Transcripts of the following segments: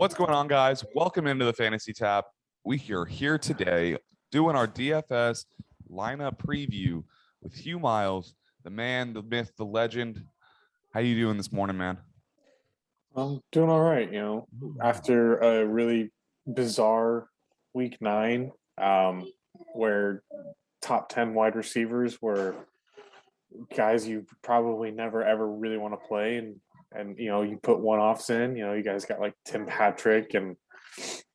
What's going on, guys? Welcome into the Fantasy Tap. We are here today doing our DFS lineup preview with Hugh Miles, the man, the myth, the legend. How you doing this morning, man? I'm doing all right, after a really bizarre week 9, where top 10 wide receivers were guys you probably never ever really want to play, and you put one-offs in. You guys got like Tim Patrick and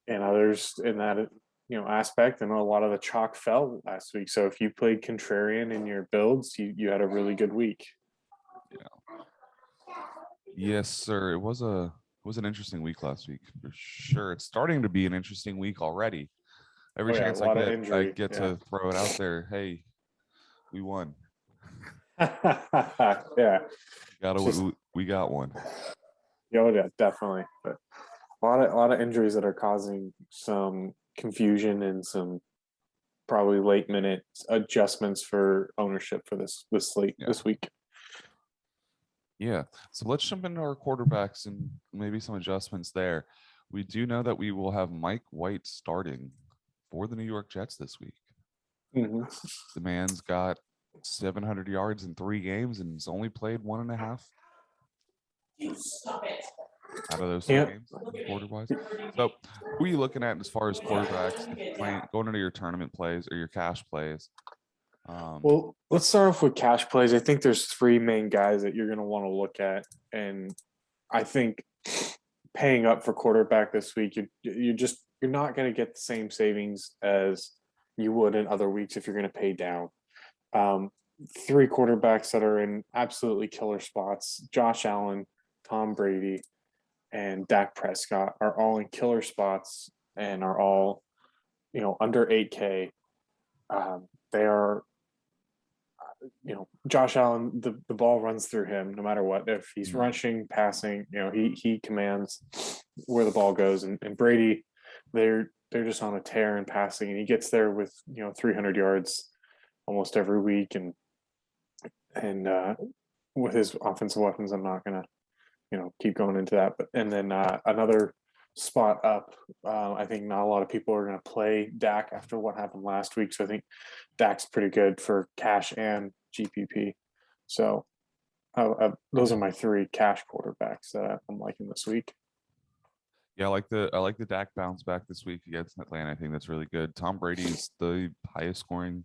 others in that aspect, and a lot of the chalk fell last week. So if you played contrarian in your builds, you had a really good week. Yes, sir. It was an interesting week last week for sure. It's starting to be an interesting week already. Every chance I get to throw it out there. Hey, we won. Yeah, we got one. Yeah, definitely. But a lot of injuries that are causing some confusion and some probably late minute adjustments for ownership for this week. Yeah. So let's jump into our quarterbacks and maybe some adjustments there. We do know that we will have Mike White starting for the New York Jets this week. Mm-hmm. The man's got 700 yards in 3 games and he's only played 1.5 out of those 3 games quarter-wise. So who are you looking at as far as quarterbacks going into your tournament plays or your cash plays? Well, let's start off with cash plays. I think there's 3 main guys that you're going to want to look at, and I think paying up for quarterback this week, you're not going to get the same savings as you would in other weeks if you're going to pay down. 3 quarterbacks that are in absolutely killer spots: Josh Allen, Tom Brady, and Dak Prescott are all in killer spots and are all, under 8K. They are, Josh Allen, the ball runs through him no matter what. If he's rushing, passing, he commands where the ball goes. And Brady, they're just on a tear in passing, and he gets there with 300 yards almost every week. And with his offensive weapons, I'm not gonna keep going into that. But then another spot up, I think not a lot of people are going to play Dak after what happened last week. So I think Dak's pretty good for cash and GPP. So those are my 3 cash quarterbacks that I'm liking this week. Yeah, I like the Dak bounce back this week against Atlanta. I think that's really good. Tom Brady's the highest scoring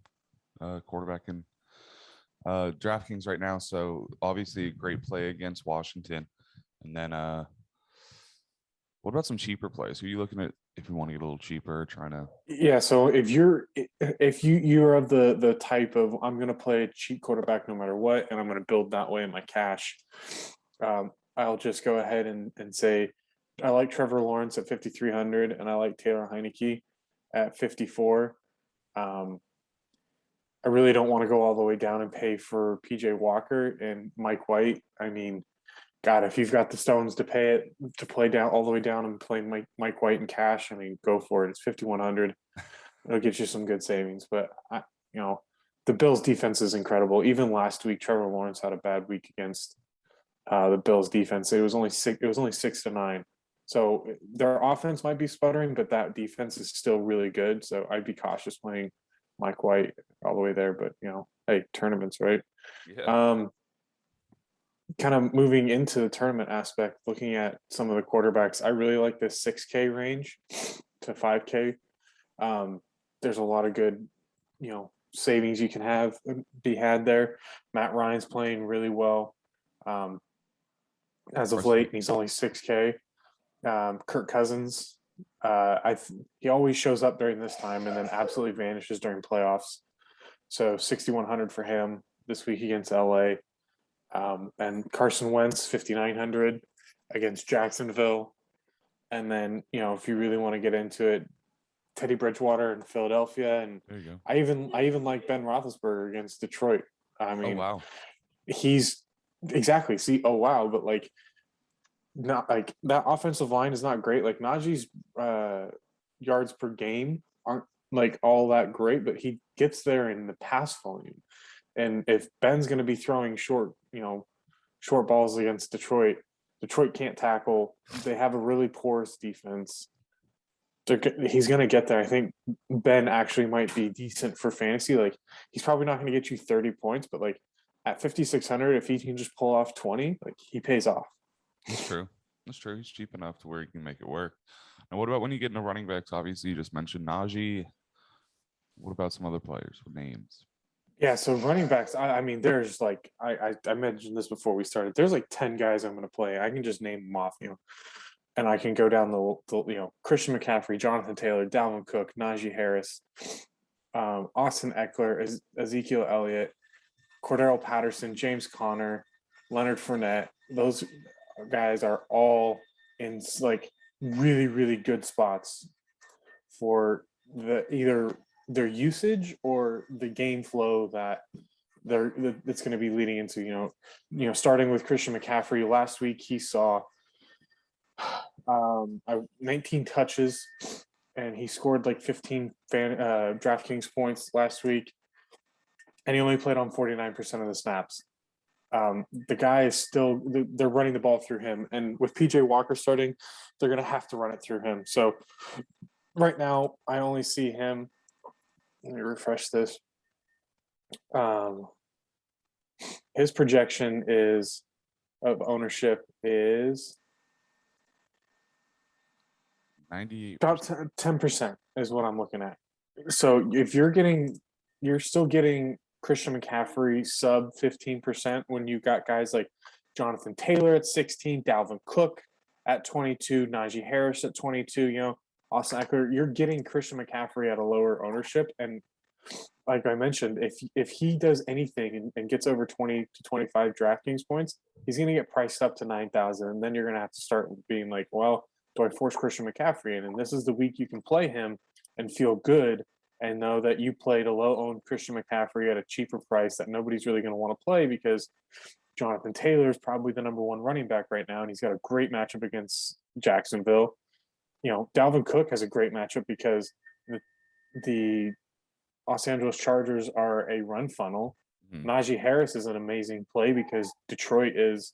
quarterback in DraftKings right now. So obviously a great play against Washington. And then what about some cheaper plays? Who are you looking at if you want to get a little cheaper, trying to? Yeah, so if you're of the type of, I'm going to play a cheap quarterback no matter what, and I'm going to build that way in my cash, I'll just go ahead and say I like Trevor Lawrence at 5,300, and I like Taylor Heineke at 54. I really don't want to go all the way down and pay for PJ Walker and Mike White. I mean, God, if you've got the stones to play down all the way down and play Mike White in cash, I mean, go for it. It's 5,100. It'll get you some good savings. But the Bills' defense is incredible. Even last week, Trevor Lawrence had a bad week against the Bills' defense. It was only 6-9. So their offense might be sputtering, but that defense is still really good. So I'd be cautious playing Mike White all the way there. But hey, tournaments, right? Yeah. Kind of moving into the tournament aspect, looking at some of the quarterbacks, I really like this 6K range to 5K. There's a lot of good, savings you can be had there. Matt Ryan's playing really well as of late, and he's only 6K. Kirk Cousins, he always shows up during this time and then absolutely vanishes during playoffs. So 6,100 for him this week against LA. And Carson Wentz, 5,900 against Jacksonville. And then, if you really want to get into it, Teddy Bridgewater in Philadelphia. And there you go. I even like Ben Roethlisberger against Detroit. I mean, oh, wow. He's exactly. See, oh, wow. But not like that offensive line is not great. Like Najee's yards per game aren't like all that great, but he gets there in the pass volume. And if Ben's going to be throwing short balls against Detroit, Detroit can't tackle. They have a really porous defense. He's going to get there. I think Ben actually might be decent for fantasy. Like, he's probably not going to get you 30 points, but like at 5,600, if he can just pull off 20, like he pays off. That's true. That's true. He's cheap enough to where he can make it work. And what about when you get into running backs? Obviously, you just mentioned Najee. What about some other players with names? Yeah, so running backs, I mean, there's like I mentioned this before we started. There's like 10 guys I'm going to play. I can just name them off, and I can go down the Christian McCaffrey, Jonathan Taylor, Dalvin Cook, Najee Harris, Austin Eckler, Ezekiel Elliott, Cordero Patterson, James Conner, Leonard Fournette. Those guys are all in like really, really good spots for either their usage or the game flow that that's going to be leading into. Starting with Christian McCaffrey last week, he saw 19 touches and he scored like 15 DraftKings points last week, and he only played on 49% of the snaps. The guy is still, they're running the ball through him, and with PJ Walker starting, they're going to have to run it through him. So right now I only see him. Let me refresh this. His projection of ownership is 98. about 10% is what I'm looking at. So if you're still getting Christian McCaffrey sub 15% when you got guys like Jonathan Taylor at 16, Dalvin Cook at 22, Najee Harris at 22, Austin Eckler. You're getting Christian McCaffrey at a lower ownership. And like I mentioned, if he does anything and gets over 20 to 25 DraftKings points, he's going to get priced up to 9,000. And then you're going to have to start being like, well, do I force Christian McCaffrey in? And this is the week you can play him and feel good and know that you played a low-owned Christian McCaffrey at a cheaper price that nobody's really going to want to play, because Jonathan Taylor is probably the number one running back right now, and he's got a great matchup against Jacksonville. Dalvin Cook has a great matchup because the Los Angeles Chargers are a run funnel. Mm-hmm. Najee Harris is an amazing play because Detroit is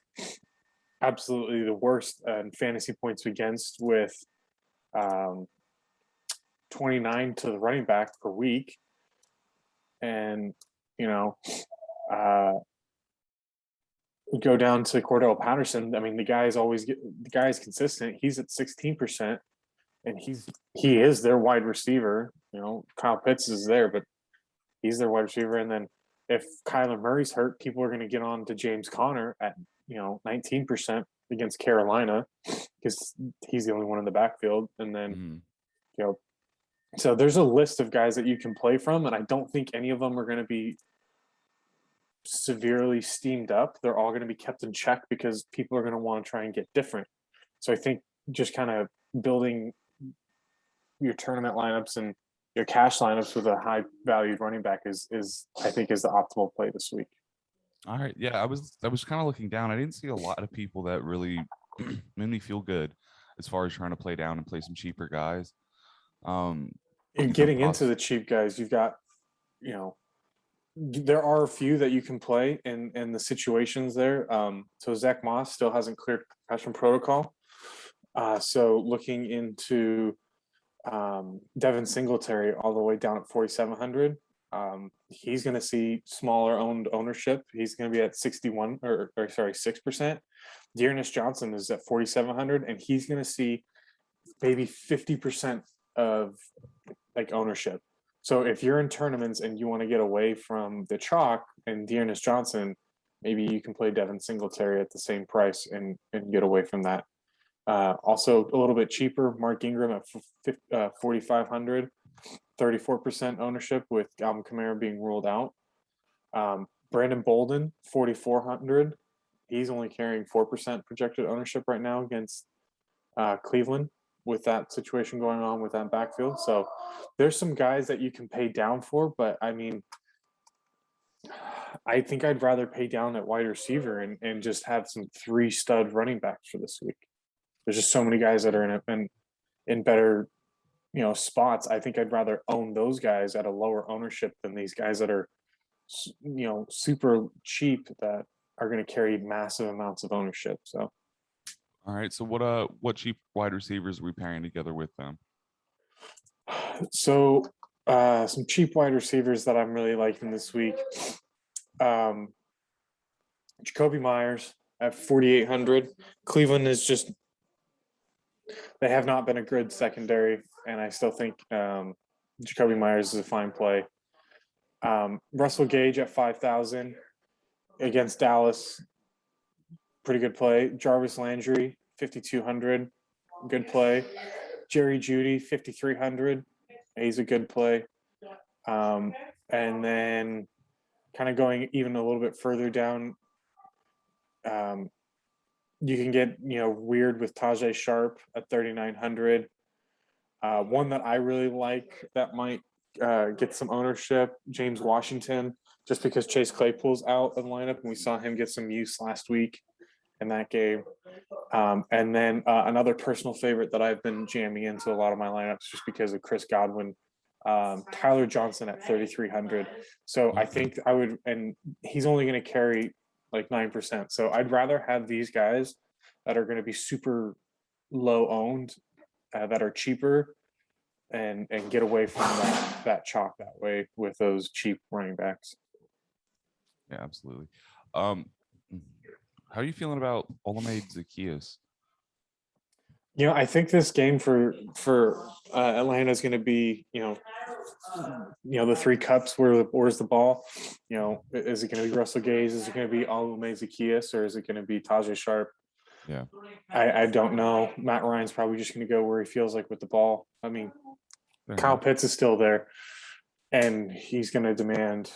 absolutely the worst in fantasy points against, with 29 to the running back per week. And, we go down to Cordell Patterson. I mean, the guy is consistent. He's at 16%, and he is their wide receiver. Kyle Pitts is there, but he's their wide receiver. And then if Kyler Murray's hurt, people are going to get on to James Conner at 19% against Carolina because he's the only one in the backfield. And then so there's a list of guys that you can play from, and I don't think any of them are going to be severely steamed up. They're all going to be kept in check because people are going to want to try and get different. So I think just kind of building your tournament lineups and your cash lineups with a high valued running back is I think is the optimal play this week. All right. Yeah, I was kind of looking down. I didn't see a lot of people that really made me feel good as far as trying to play down and play some cheaper guys. You're getting into the cheap guys. You've got, there are a few that you can play in the situations there. So Zach Moss still hasn't cleared concussion protocol. So looking into Devin Singletary all the way down at 4,700. He's going to see smaller owned ownership. He's going to be at 6%. Dearness Johnson is at 4,700, and he's going to see maybe 50% of like ownership. So if you're in tournaments and you want to get away from the chalk and Dearness Johnson, maybe you can play Devin Singletary at the same price and get away from that. Also a little bit cheaper, Mark Ingram at 4,500, 34% ownership with Alvin Kamara being ruled out. Brandon Bolden, 4,400. He's only carrying 4% projected ownership right now against Cleveland with that situation going on with that backfield. So there's some guys that you can pay down for, but I mean, I think I'd rather pay down at wide receiver and just have some 3 stud running backs for this week. There's just so many guys that are in better, spots. I think I'd rather own those guys at a lower ownership than these guys that are, super cheap that are going to carry massive amounts of ownership. So All right. So what cheap wide receivers are we pairing together with them? So some cheap wide receivers that I'm really liking this week. Um, Jacoby Myers at 4,800. Cleveland is just, they have not been a good secondary, and I still think Jacoby Myers is a fine play. Russell Gage at 5,000 against Dallas, pretty good play. Jarvis Landry, 5,200, good play. Jerry Judy, 5,300, he's a good play. And then kind of going even a little bit further down, you can get weird with Tajay Sharp at 3,900. One that I really like that might get some ownership, James Washington, just because Chase Claypool's out of the lineup and we saw him get some use last week in that game. And then another personal favorite that I've been jamming into a lot of my lineups just because of Chris Godwin, Tyler Johnson at 3,300. So I think I would, and he's only going to carry like 9%. So I'd rather have these guys that are going to be super low owned, that are cheaper, and get away from that chalk that way with those cheap running backs. Yeah, absolutely. How are you feeling about Olamide Zacchaeus? I think this game for Atlanta is going to be, the three cups. Where's the ball? Is it going to be Russell Gage? Is it going to be Olamide Zacchaeus, or is it going to be Tajay Sharp? Yeah, I don't know. Matt Ryan's probably just going to go where he feels like with the ball. I mean, Kyle Pitts is still there, and he's going to demand,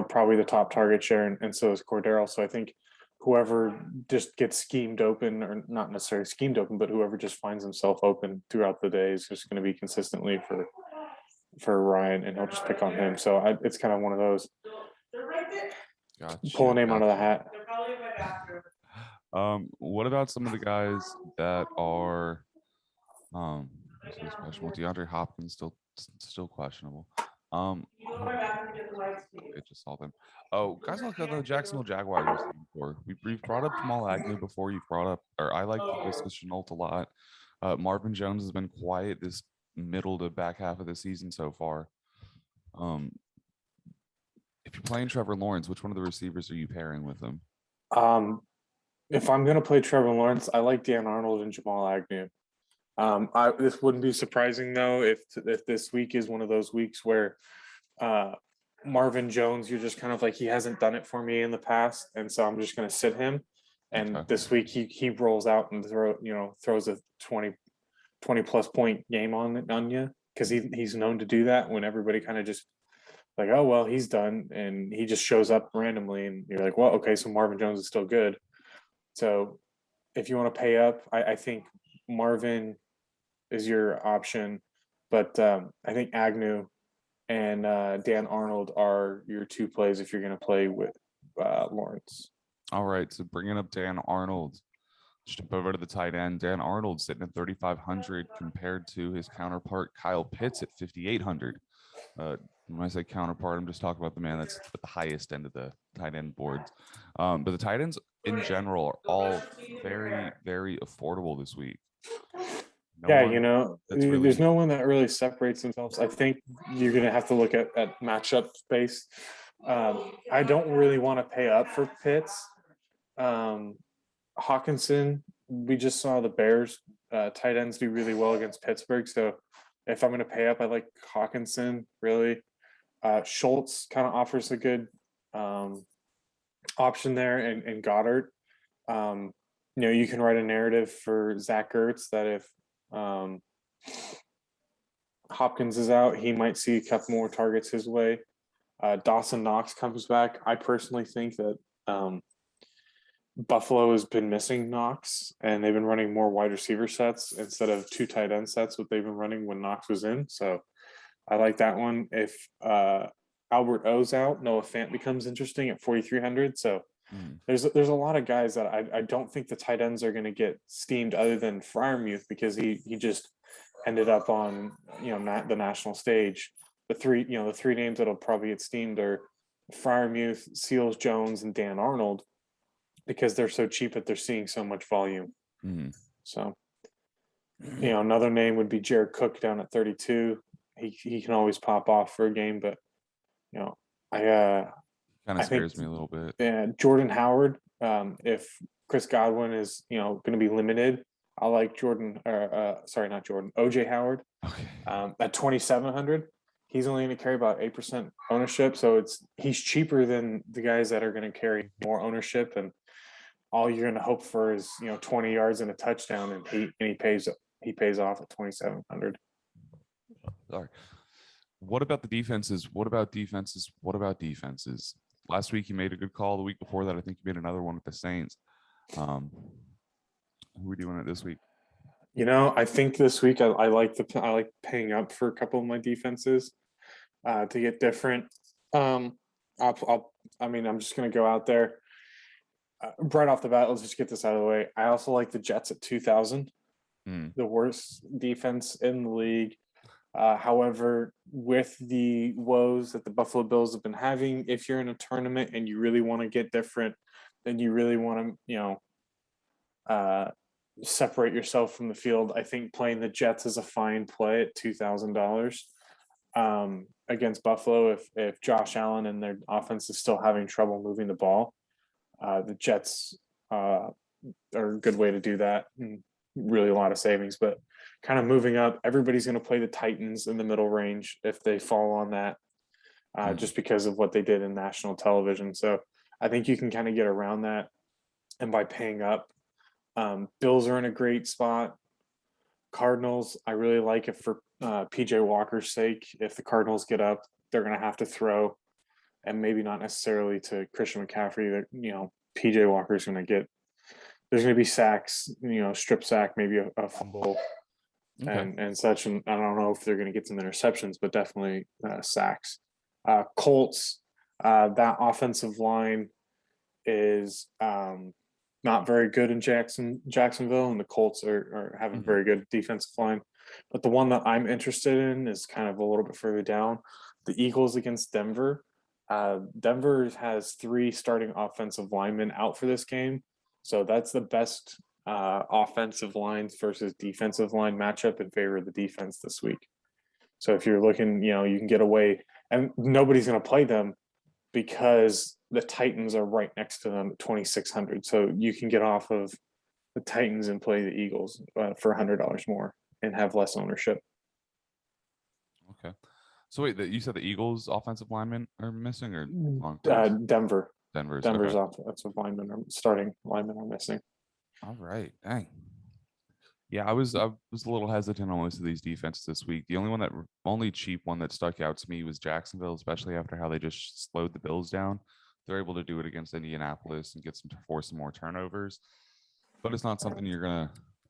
probably the top target share, and so is Cordero. So I think whoever just gets schemed open, or not necessarily schemed open, but whoever just finds himself open throughout the day is just going to be consistently for Ryan, and he'll just pick on him. So it's kind of one of those pull a name out of the hat. What about some of the guys that are this is questionable? DeAndre Hopkins still questionable. I just saw them. Oh, guys like the Jacksonville Jaguars before. We've brought up Jamal Agnew before. You've brought up, or I like Laviska Shenault a lot. Marvin Jones has been quiet this middle to back half of the season so far. If you're playing Trevor Lawrence, which one of the receivers are you pairing with him? If I'm going to play Trevor Lawrence, I like Dan Arnold and Jamal Agnew. This wouldn't be surprising though if this week is one of those weeks where Marvin Jones, you're just kind of like, he hasn't done it for me in the past, and so I'm just going to sit him. And this week he rolls out and throws a 20 plus point game on you, because he's known to do that when everybody kind of just like, oh well, he's done, and he just shows up randomly, and you're like, well, okay, so Marvin Jones is still good. So if you want to pay up, I think Marvin is your option, but I think Agnew and Dan Arnold are your two plays if you're going to play with Lawrence. All right, so bringing up Dan Arnold, just over to the tight end. Dan Arnold sitting at 3,500 compared to his counterpart Kyle Pitts at 5,800. When I say counterpart, I'm just talking about the man that's at the highest end of the tight end boards. But the tight ends in general are all very, very affordable this week. There's no one that really separates themselves. I think you're going to have to look at matchup space. I don't really want to pay up for Pitts. Hawkinson, we just saw the Bears tight ends do really well against Pittsburgh. So if I'm going to pay up, I like Hawkinson, really. Schultz kind of offers a good option there, and Goddard. You can write a narrative for Zach Ertz that if Hopkins is out, he might see a couple more targets his way. Dawson Knox comes back. I personally think that Buffalo has been missing Knox, and they've been running more wide receiver sets instead of two tight end sets, what they've been running when Knox was in. So I like that one. If Albert O's out, Noah Fant becomes interesting at 4,300. So there's a lot of guys that I don't think the tight ends are going to get steamed, other than Freiermuth, because he just ended up on the national stage. The three names that'll probably get steamed are Freiermuth, Seals Jones, and Dan Arnold, because they're so cheap that they're seeing so much volume. Mhm. So, another name would be Jared Cook down at 32. He can always pop off for a game, but I Kind of I think scares me a little bit. Jordan Howard. If Chris Godwin is going to be limited, I like Jordan. Sorry, not Jordan. OJ Howard. Okay. At 2,700, he's only going to carry about 8% ownership, so he's cheaper than the guys that are going to carry more ownership, and all you're going to hope for is 20 yards and a touchdown, and he pays off at 2,700. Sorry. What about the defenses? What about defenses? What about defenses? Last week you made a good call. The week before that, I think you made another one with the Saints. Who are we doing it this week? I think this week I like paying up for a couple of my defenses to get different. I'm just going to go out there right off the bat. Let's just get this out of the way. I also like the Jets at 2,000, the worst defense in the league. However, with the woes that the Buffalo Bills have been having, if you're in a tournament and you really want to get different, then you really want to, separate yourself from the field. I think playing the Jets is a fine play at $2,000 against Buffalo. If Josh Allen and their offense is still having trouble moving the ball, the Jets are a good way to do that. And really a lot of savings, but kind of moving up, everybody's going to play the Titans in the middle range if they fall on that, just because of what they did in national television. So I think you can kind of get around that, and by paying up. Bills are in a great spot. Cardinals, I really like it for PJ Walker's sake. If the Cardinals get up, they're going to have to throw, and maybe not necessarily to Christian McCaffrey. That PJ Walker's going to get. There's going to be sacks, strip sack, maybe a fumble, and such. And I don't know if they're going to get some interceptions, but definitely sacks. Colts, that offensive line is not very good in Jacksonville, and the Colts are having very good defensive line. But the one that I'm interested in is kind of a little bit further down. The Eagles against Denver. Denver has 3 starting offensive linemen out for this game. So that's the best offensive lines versus defensive line matchup in favor of the defense this week. So if you're looking, you can get away, and nobody's going to play them because the Titans are right next to them at 2,600. So you can get off of the Titans and play the Eagles for $100 more and have less ownership. Okay. So wait, you said the Eagles offensive linemen are missing, or Denver. Denver's okay. offensive linemen are starting linemen are missing. All right, dang. Yeah, I was a little hesitant on most of these defenses this week. The only cheap one that stuck out to me was Jacksonville, especially after how they just slowed the Bills down. They're able to do it against Indianapolis and get force some more turnovers, but it's not something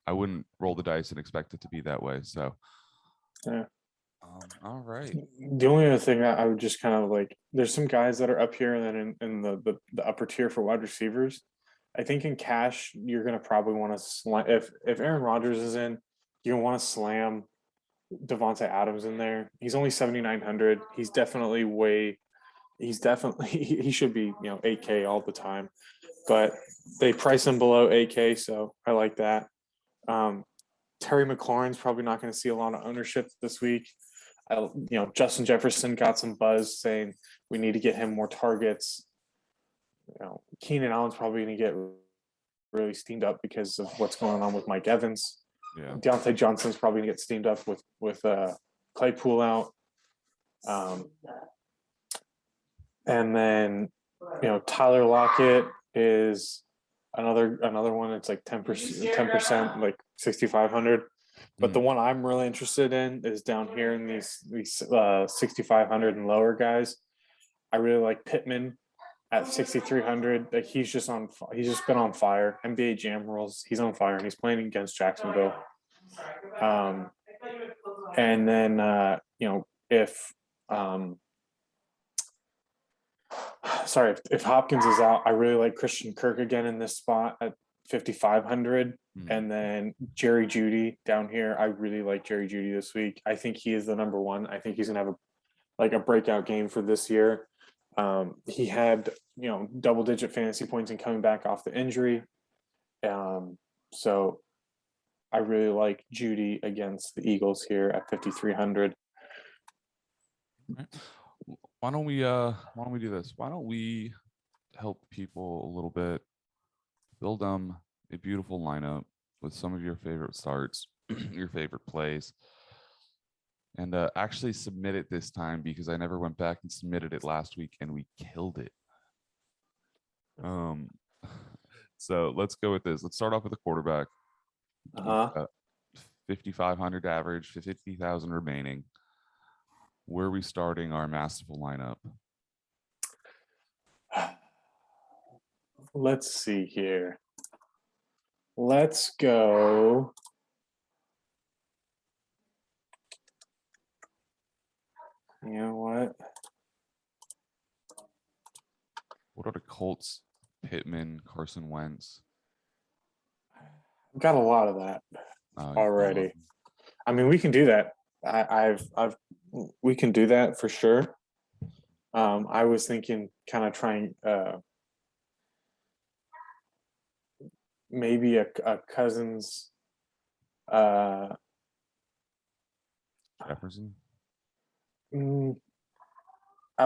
I wouldn't roll the dice and expect it to be that way. So, yeah. All right. The only other thing that I would just kind of like, there's some guys that are up here and then in the upper tier for wide receivers. I think in cash, you're going to probably want to slam. If Aaron Rodgers is in, you're going to want to slam Devontae Adams in there. He's only 7,900. He should be 8K all the time, but they price him below 8K, so I like that. Terry McLaurin's probably not going to see a lot of ownership this week. Justin Jefferson got some buzz saying we need to get him more targets. Keenan Allen's probably going to get really steamed up because of what's going on with Mike Evans. Yeah. Deontay Johnson's probably going to get steamed up with Claypool out. And then Tyler Lockett is another one. It's like 10%, like 6,500. But the one I'm really interested in is down here in these 6,500 and lower guys. I really like Pittman at 6,300. Like he's just been on fire. NBA Jam rules. He's on fire, and he's playing against Jacksonville. And then if Hopkins is out, I really like Christian Kirk again in this spot at 5,500. And then Jerry Jeudy down here. I really like Jerry Jeudy this week. I think he is the number one. I think he's gonna have a breakout game for this year. He had double-digit fantasy points and coming back off the injury. So I really like Judy against the Eagles here at 5,300. Right. Why don't we do this? Why don't we help people a little bit, build them a beautiful lineup with some of your favorite starts, your favorite plays, and actually submit it this time because I never went back and submitted it last week and we killed it. So let's go with this. Let's start off with a quarterback. 5,500 average, 50,000 remaining. Where are we starting our masterful lineup? Let's see here. Let's go. You know what? What are the Colts? Pittman, Carson Wentz. I've got a lot of that already. I mean, we can do that. We can do that for sure. I was thinking kind of trying maybe a Cousins Jefferson. I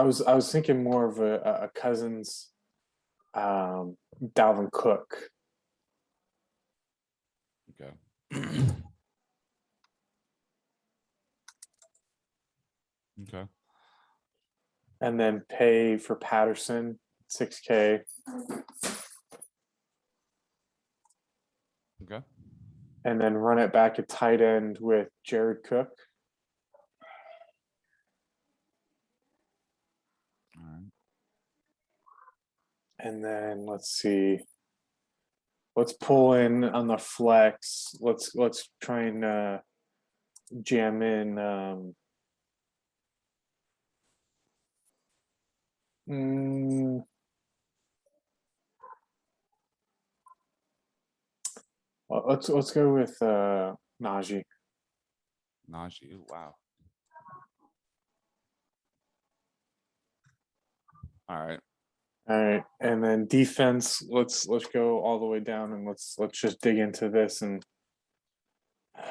was thinking more of a Cousins Dalvin Cook. Okay. Okay. And then pay for Patterson, 6K. Okay. And then run it back at tight end with Jared Cook. All right. And then let's see. Let's pull in on the flex. Let's try and jam in well, let's go with Najee. Najee. Wow. All right. All right, and then defense. Let's go all the way down and let's just dig into this and let's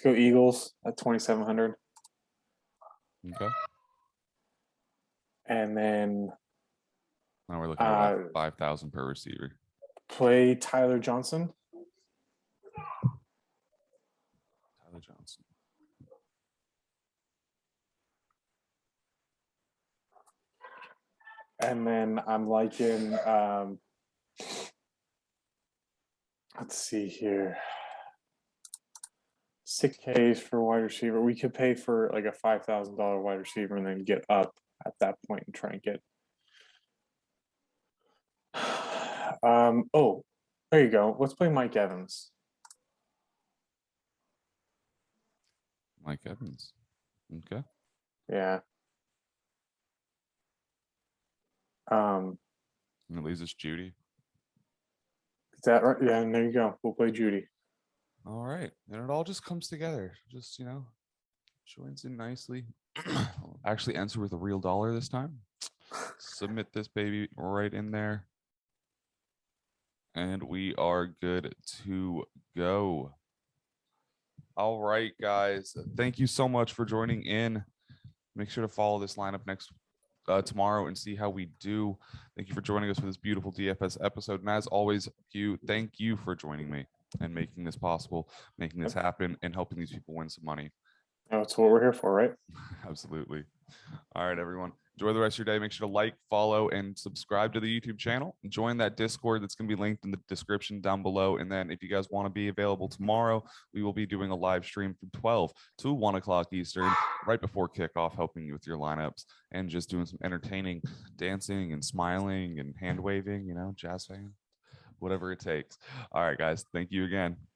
go Eagles at 2,700. Okay. And then Now we're looking at about 5,000 per receiver. play Tyler Johnson. Tyler Johnson. And then I'm liking let's see here. 6K for wide receiver. We could pay for like a $5,000 wide receiver and then get up at that point and try and get oh, there you go. Let's play Mike Evans. Mike Evans. Okay. Yeah. And it leaves us Judy. Is that right? Yeah, and there you go. We'll play Judy. All right. And it all just comes together. Just, joins in nicely. Actually answer with a real dollar this time. Submit this baby right in there. And we are good to go. All right, guys. Thank you so much for joining in. Make sure to follow this lineup tomorrow and see how we do. Thank you for joining us for this beautiful DFS episode. And as always, Hugh, thank you for joining me and making this possible, making this happen, and helping these people win some money. That's what we're here for, right? Absolutely. All right, everyone. Enjoy the rest of your day. Make sure to like, follow, and subscribe to the YouTube channel. Join that Discord that's going to be linked in the description down below. And then if you guys want to be available tomorrow, we will be doing a live stream from 12 to 1 o'clock Eastern, right before kickoff, helping you with your lineups and just doing some entertaining dancing and smiling and hand waving, jazz fan, whatever it takes. All right, guys. Thank you again.